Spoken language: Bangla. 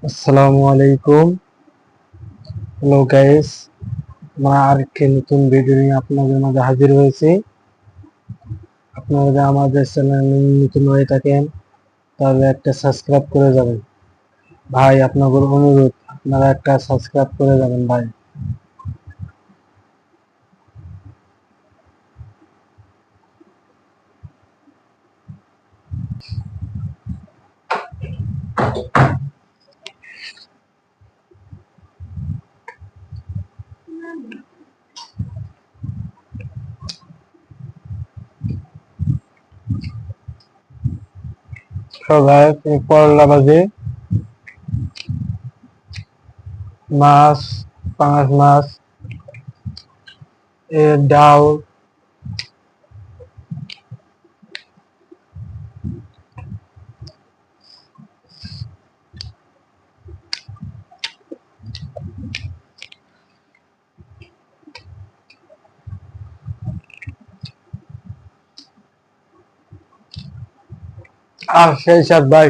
আসসালামু আলাইকুম। হ্যালো গাইস, আমরা আরেকটি নতুন ভিডিও নিয়ে আপনাদের মাঝে হাজির হয়েছি। আপনারা যদি আমাদের চ্যানেলে নতুন হয়ে থাকেন তাহলে একটা সাবস্ক্রাইব করে যাবেন ভাই। আপনাদের অনুরোধ, আপনারা একটা সাবস্ক্রাইব করে যাবেন ভাই। তো ভাই, করলা ভাজি, মাছ, পাঙাশ মাছ, ডাল, আর সেই সাথে ভাই